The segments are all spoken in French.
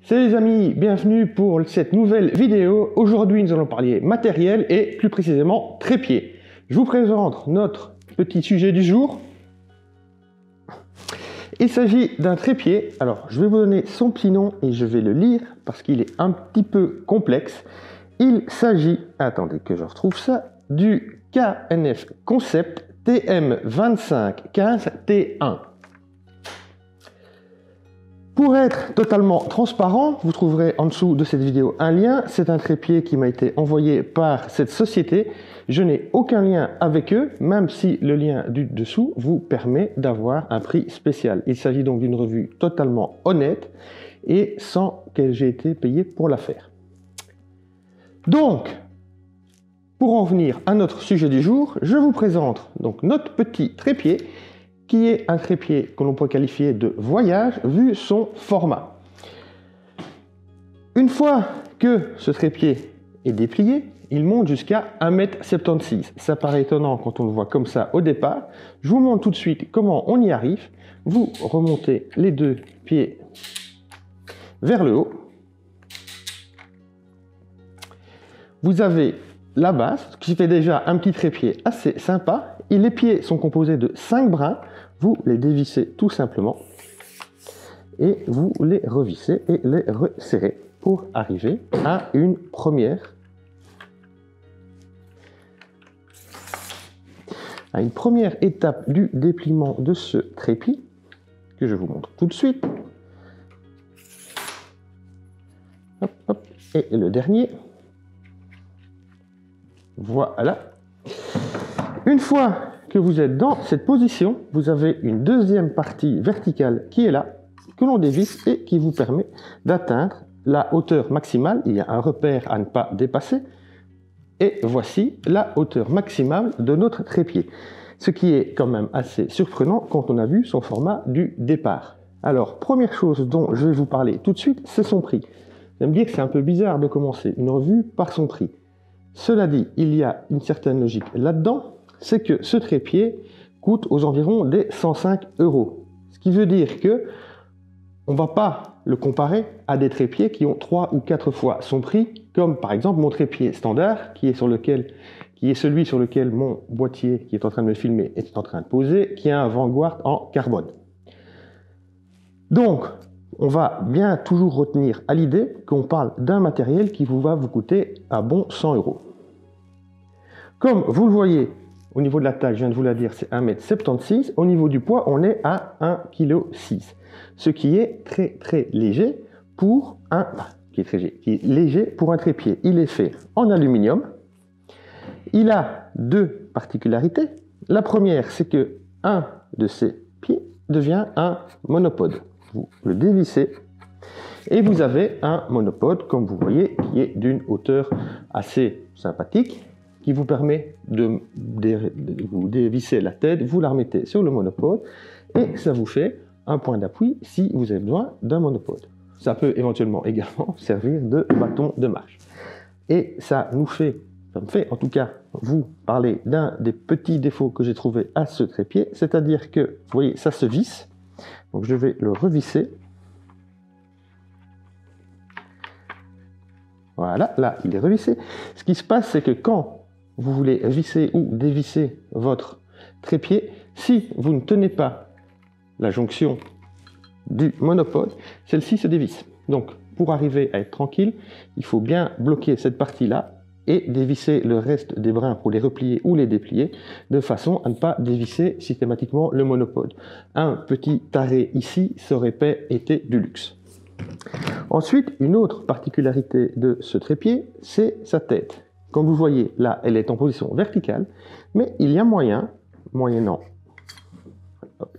Salut les amis, bienvenue pour cette nouvelle vidéo. Aujourd'hui, nous allons parler matériel et plus précisément trépied. Je vous présente notre petit sujet du jour. Il s'agit d'un trépied. Alors, je vais vous donner son petit nom et je vais le lire parce qu'il est un petit peu complexe. Il s'agit, attendez que je retrouve ça, du KNF Concept TM2515T1. Pour être totalement transparent, vous trouverez en dessous de cette vidéo un lien. C'est un trépied qui m'a été envoyé par cette société. Je n'ai aucun lien avec eux, même si le lien du dessous vous permet d'avoir un prix spécial. Il s'agit donc d'une revue totalement honnête et sans que j'ai été payé pour la faire. Donc, pour en venir à notre sujet du jour, je vous présente donc notre petit trépied qui est un trépied que l'on peut qualifier de voyage vu son format. Une fois que ce trépied est déplié, il monte jusqu'à 1,76 m. Ça paraît étonnant quand on le voit comme ça au départ. Je vous montre tout de suite comment on y arrive. Vous remontez les deux pieds vers le haut. Vous avez la base, ce qui fait déjà un petit trépied assez sympa. Et les pieds sont composés de 5 brins. Vous les dévissez tout simplement et vous les revissez et les resserrez pour arriver à une première étape du dépliement de ce trépied que je vous montre tout de suite. Hop, hop. Et le dernier. Voilà. Une fois que vous êtes dans cette position, vous avez une deuxième partie verticale qui est là, que l'on dévisse et qui vous permet d'atteindre la hauteur maximale. Il y a un repère à ne pas dépasser. Et voici la hauteur maximale de notre trépied. Ce qui est quand même assez surprenant quand on a vu son format du départ. Alors, première chose dont je vais vous parler tout de suite, c'est son prix. Vous allez me dire que c'est un peu bizarre de commencer une revue par son prix. Cela dit, il y a une certaine logique là-dedans. C'est que ce trépied coûte aux environs des 105 €. Ce qui veut dire que on ne va pas le comparer à des trépieds qui ont 3 ou 4 fois son prix, comme par exemple mon trépied standard, qui est celui sur lequel mon boîtier qui est en train de me filmer est en train de poser, qui a un Vanguard en carbone. Donc, on va bien toujours retenir à l'idée qu'on parle d'un matériel qui va vous coûter un bon 100 €. Comme vous le voyez, au niveau de la taille, je viens de vous la dire, c'est 1,76 m. Au niveau du poids, on est à 1,6 kg. Ce qui est très léger pour un trépied. Il est fait en aluminium. Il a deux particularités. La première, c'est que un de ses pieds devient un monopode. Vous le dévissez et vous avez un monopode, comme vous voyez, qui est d'une hauteur assez sympathique, qui vous permet de vous dévisser la tête, vous la remettez sur le monopode et ça vous fait un point d'appui si vous avez besoin d'un monopode. Ça peut éventuellement également servir de bâton de marche. Et ça me fait en tout cas vous parler d'un des petits défauts que j'ai trouvé à ce trépied, c'est-à-dire que, vous voyez, ça se visse. Donc je vais le revisser. Voilà, là il est revissé. Ce qui se passe, c'est que quand vous voulez visser ou dévisser votre trépied, si vous ne tenez pas la jonction du monopode, celle-ci se dévisse. Donc, pour arriver à être tranquille, il faut bien bloquer cette partie-là et dévisser le reste des brins pour les replier ou les déplier, de façon à ne pas dévisser systématiquement le monopode. Un petit arrêt ici, ça aurait pas été du luxe. Ensuite, une autre particularité de ce trépied, c'est sa tête. Comme vous voyez, là, elle est en position verticale, mais il y a moyennant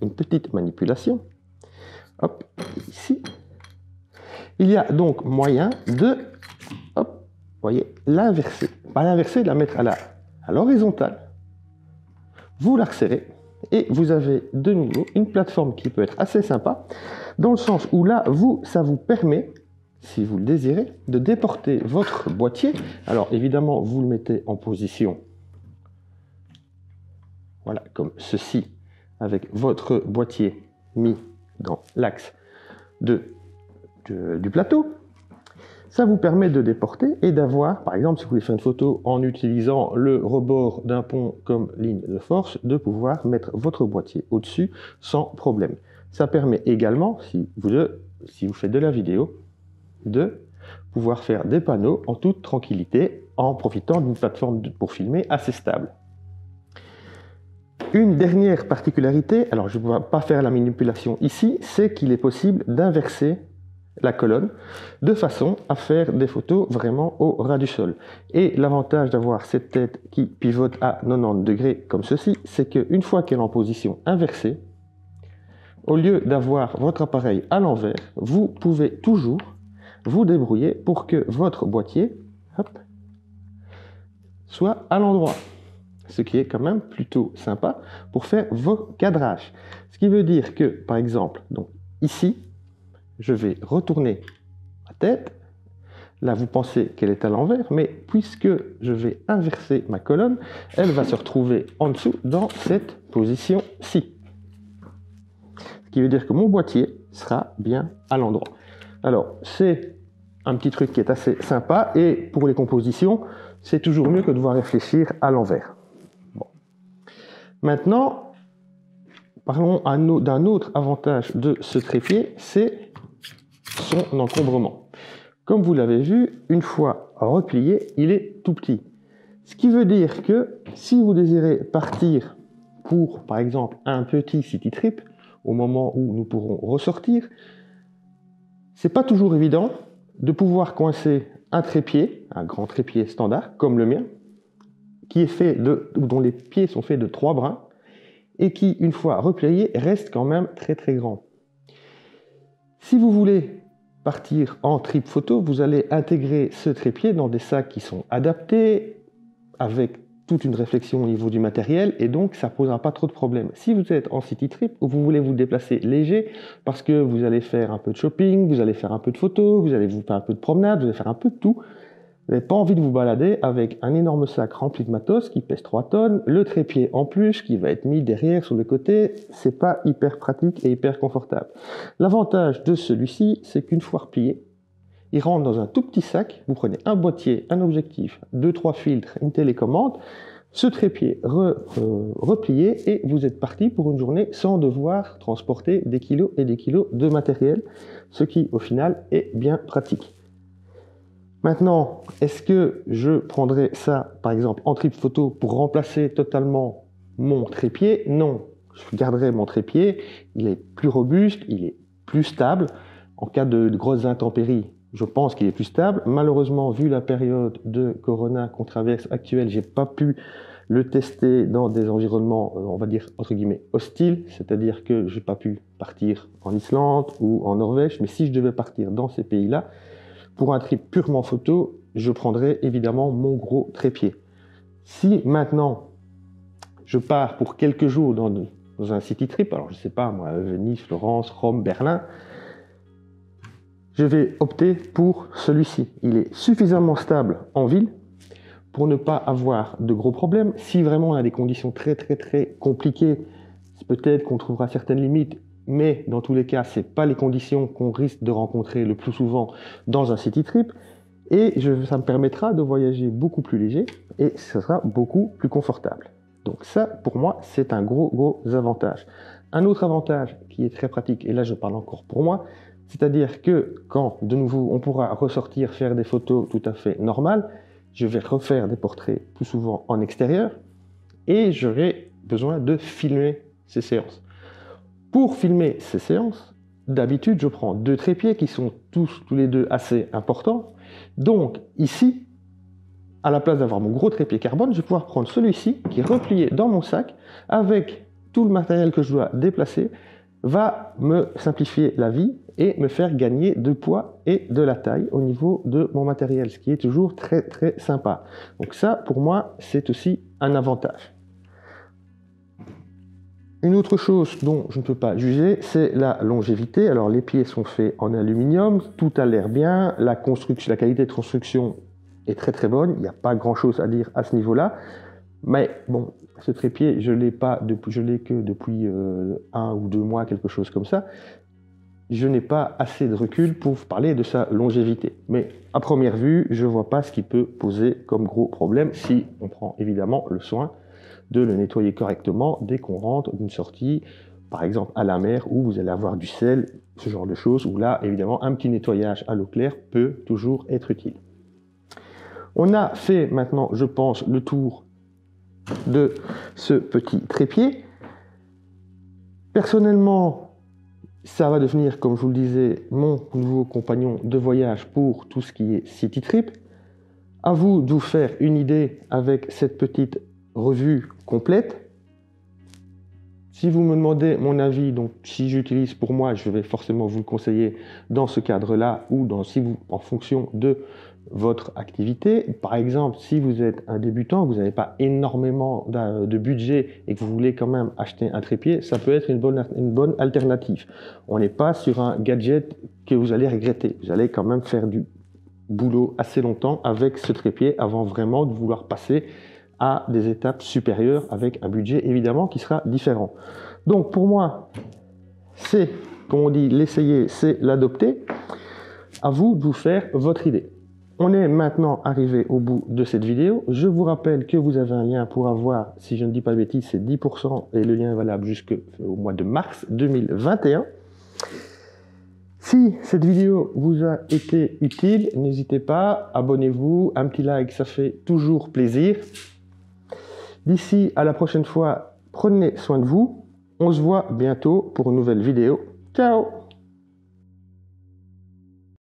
une petite manipulation, hop, ici, il y a donc moyen de, hop, vous voyez, l'inverser. Pas l'inverser, la mettre à l'horizontale, vous la resserrez, et vous avez de nouveau une plateforme qui peut être assez sympa, dans le sens où là, ça vous permet, si vous le désirez, de déporter votre boîtier. Alors évidemment, vous le mettez en position, voilà, comme ceci, avec votre boîtier mis dans l'axe de du plateau. Ça vous permet de déporter et d'avoir, par exemple, si vous voulez faire une photo en utilisant le rebord d'un pont comme ligne de force, de pouvoir mettre votre boîtier au-dessus sans problème. Ça permet également, si vous faites de la vidéo, de pouvoir faire des panneaux en toute tranquillité en profitant d'une plateforme pour filmer assez stable. Une dernière particularité, alors je ne vais pas faire la manipulation ici, c'est qu'il est possible d'inverser la colonne de façon à faire des photos vraiment au ras du sol. Et l'avantage d'avoir cette tête qui pivote à 90 degrés comme ceci, c'est qu'une fois qu'elle est en position inversée, au lieu d'avoir votre appareil à l'envers, vous pouvez toujours vous débrouiller pour que votre boîtier soit à l'endroit. Ce qui est quand même plutôt sympa pour faire vos cadrages. Ce qui veut dire que, par exemple, donc ici, je vais retourner ma tête. Là, vous pensez qu'elle est à l'envers, mais puisque je vais inverser ma colonne, elle va se retrouver en dessous dans cette position-ci. Ce qui veut dire que mon boîtier sera bien à l'endroit. Alors, c'est un petit truc qui est assez sympa, et pour les compositions, c'est toujours mieux que de devoir réfléchir à l'envers. Bon. Maintenant, parlons d'un autre avantage de ce trépied, c'est son encombrement. Comme vous l'avez vu, une fois replié, il est tout petit. Ce qui veut dire que si vous désirez partir pour, par exemple, un petit city trip, au moment où nous pourrons ressortir, c'est pas toujours évident de pouvoir coincer un trépied, un grand trépied standard, comme le mien, qui est fait dont les pieds sont faits de 3 brins, et qui, une fois replié, reste quand même très très grand. Si vous voulez partir en trip photo, vous allez intégrer ce trépied dans des sacs qui sont adaptés, avec toute une réflexion au niveau du matériel, et donc ça ne posera pas trop de problèmes. Si vous êtes en city trip, ou vous voulez vous déplacer léger, parce que vous allez faire un peu de shopping, vous allez faire un peu de photos, vous allez vous faire un peu de promenade, vous allez faire un peu de tout, vous n'avez pas envie de vous balader avec un énorme sac rempli de matos qui pèse 3 tonnes, le trépied en plus qui va être mis derrière sur le côté, c'est pas hyper pratique et hyper confortable. L'avantage de celui-ci, c'est qu'une fois replié, il rentre dans un tout petit sac, vous prenez un boîtier, un objectif, 2-3 filtres, une télécommande, ce trépied replié et vous êtes parti pour une journée sans devoir transporter des kilos et des kilos de matériel, ce qui au final est bien pratique. Maintenant, est-ce que je prendrais ça, par exemple, en trip photo pour remplacer totalement mon trépied? Non, je garderai mon trépied, il est plus robuste, il est plus stable. En cas de grosses intempéries, je pense qu'il est plus stable. Malheureusement, vu la période de Corona qu'on traverse actuelle, j'ai pas pu le tester dans des environnements, on va dire, entre guillemets, hostiles. C'est-à-dire que j'ai pas pu partir en Islande ou en Norvège. Mais si je devais partir dans ces pays-là, pour un trip purement photo, je prendrais évidemment mon gros trépied. Si maintenant, je pars pour quelques jours dans un city trip, alors je sais pas moi, Venise, Florence, Rome, Berlin, je vais opter pour celui-ci. Il est suffisamment stable en ville pour ne pas avoir de gros problèmes. Si vraiment on a des conditions très compliquées, peut-être qu'on trouvera certaines limites, mais dans tous les cas, ce n'est pas les conditions qu'on risque de rencontrer le plus souvent dans un city trip. Et ça me permettra de voyager beaucoup plus léger et ce sera beaucoup plus confortable. Donc ça, pour moi, c'est un gros avantage. Un autre avantage qui est très pratique, et là je parle encore pour moi, c'est-à-dire que quand, de nouveau, on pourra ressortir faire des photos tout à fait normales, je vais refaire des portraits plus souvent en extérieur et j'aurai besoin de filmer ces séances. Pour filmer ces séances, d'habitude, je prends 2 trépieds qui sont tous les deux assez importants. Donc ici, à la place d'avoir mon gros trépied carbone, je vais pouvoir prendre celui-ci qui est replié dans mon sac avec tout le matériel que je dois déplacer, va me simplifier la vie et me faire gagner de poids et de la taille au niveau de mon matériel, ce qui est toujours très sympa. Donc ça, pour moi, c'est aussi un avantage. Une autre chose dont je ne peux pas juger, c'est la longévité. Alors les pieds sont faits en aluminium, tout a l'air bien, la qualité de construction est très bonne, il n'y a pas grand chose à dire à ce niveau-là. Mais bon, ce trépied, je l'ai que depuis 1 ou 2 mois, quelque chose comme ça. je n'ai pas assez de recul pour vous parler de sa longévité. Mais à première vue, je ne vois pas ce qui peut poser comme gros problème si on prend évidemment le soin de le nettoyer correctement dès qu'on rentre d'une sortie, par exemple à la mer où vous allez avoir du sel, ce genre de choses, où là, évidemment, un petit nettoyage à l'eau claire peut toujours être utile. On a fait maintenant, je pense, le tour de ce petit trépied. Personnellement, ça va devenir, comme je vous le disais, mon nouveau compagnon de voyage pour tout ce qui est city trip. À vous de vous faire une idée avec cette petite revue complète. Si vous me demandez mon avis, donc si j'utilise pour moi, je vais forcément vous le conseiller dans ce cadre-là ou en fonction de votre activité. Par exemple, si vous êtes un débutant, vous n'avez pas énormément de budget et que vous voulez quand même acheter un trépied, ça peut être une bonne alternative. On n'est pas sur un gadget que vous allez regretter. Vous allez quand même faire du boulot assez longtemps avec ce trépied avant vraiment de vouloir passer à des étapes supérieures avec un budget évidemment qui sera différent. Donc pour moi, c'est, comme on dit, l'essayer, c'est l'adopter. À vous de vous faire votre idée. On est maintenant arrivé au bout de cette vidéo. Je vous rappelle que vous avez un lien pour avoir, si je ne dis pas de bêtises, c'est 10% et le lien est valable jusqu'au mois de mars 2021. Si cette vidéo vous a été utile, n'hésitez pas, abonnez-vous, un petit like, ça fait toujours plaisir. D'ici à la prochaine fois, prenez soin de vous. On se voit bientôt pour une nouvelle vidéo. Ciao!